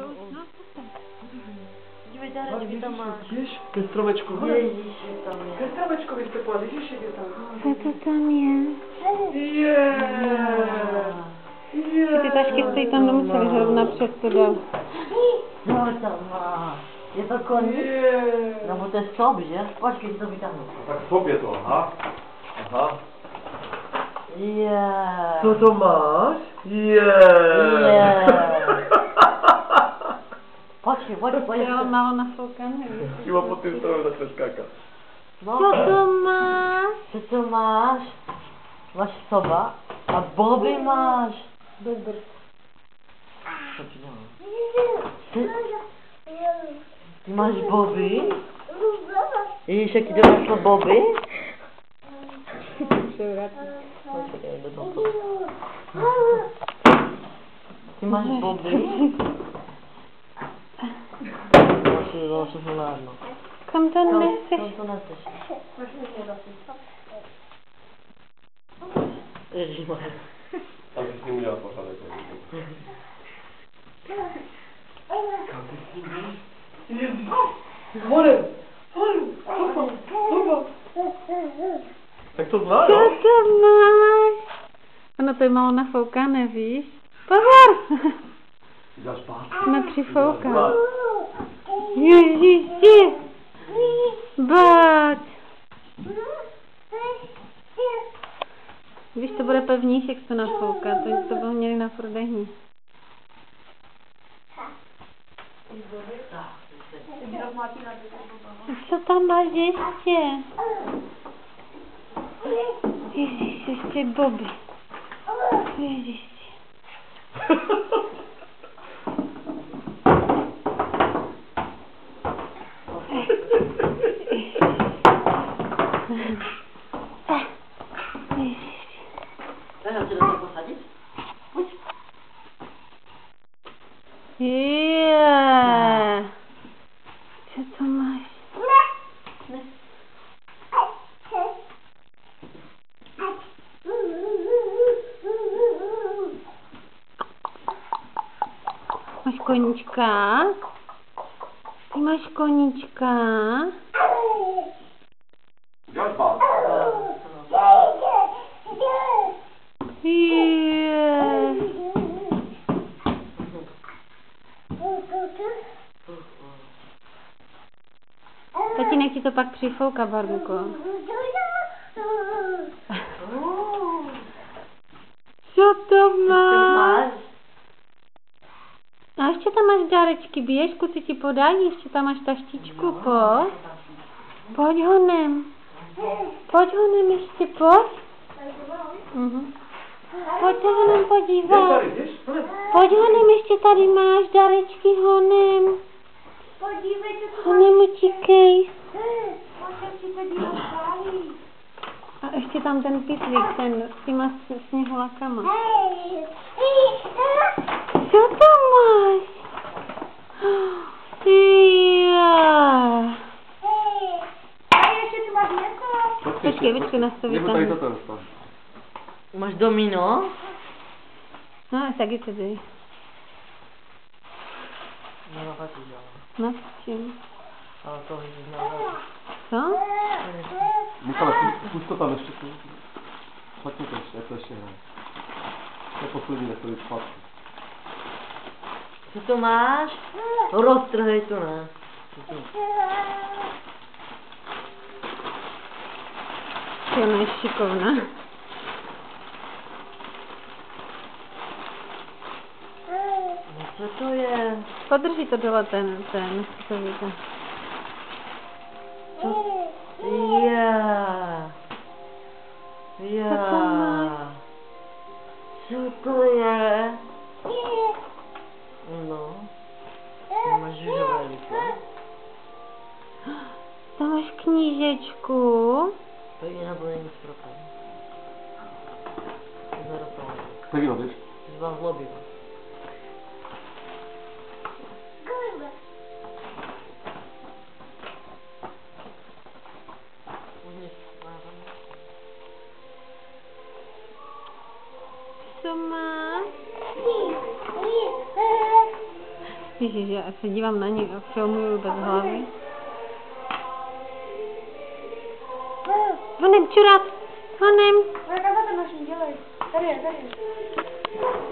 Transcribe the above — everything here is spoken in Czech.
To už, no, Dívej, dárečky tam máš. Víš, ke stromečku. Ježíši, tam je. Ke stromečku byste podali, Ježíši, je tam. co to tam je? Ty tašky stojí tam nemuseli zrovna přes to dal. Co tam máš? Je to koní? Nebo to je stop, že? Počkej, to vytáhnu. Tak stop je to, aha. Aha. Co to máš? Počkej. Jo, málo nafoukané. Iba pod tím stromem začne skákat. Co to máš? Máš soba a Bobby máš. Dobr. Co ti nemám? Ty máš Bobby? Ježíš, jak ti doneslo Bobby? Počkej, do toho. Ty máš Bobby? Zase želádno. Kam to neseš? Kam to neseš? Ježišmarja. Tam si s ním udělat pořádek. Kam ty s ním jdeš? Honem! Hopa! Tak to zná, Co jo? to máš? Ono to je málo nafoukané, víš? Pozor! Jdeš spát. Jsme přifoukat. Ježiši! Báč! Víš, to bude pevnější, jak to nafouká, to bylo měli na prodejní. Co tam máš ještě? Ježiš, ještě Bobby. Ježiš. Mám tě do toho posadit? Pojď. Co to máš? Ne. Máš koníčka? Ty máš koníčka? Jdeš spát. Tatínek ti to pak přifouká, Barbuko. Co to máš? A ještě tam máš dárečky, běž, kuci ti podají, ještě tam máš taštičku, pojď. Pojď honem. Pojď honem ještě, pojď. Pojď se honem podívat. Pojď honem, ještě tady máš dárečky honem. Honem utíkej. A ještě tam ten pytlík, ten s těma sněhulakama. Co to máš? Počkej, nastavit tam. Máš domino? No, tak je to dej. No, tak jo. No, s čím? Ale to neznamená. Co? Michale, pust to tam ještě. Šlatně to ještě, jak to ještě hraje. To je poslední, jak to jde spát. Co to máš? Roztrhej to, ne? Ty ona je šikovná. No co to je? Podrží to dole ten, co víte. Co to je? No. Máš žužové líko. Tam máš knížečku. To je nebude nic pro tebe. Tak ji robíš? Jsi vám zlobila. Co máš? Ježiš, já se dívám na ně a filmuju bez hlavy. Honem, čurát! Honem! Kaka to máš dělej. Tady je.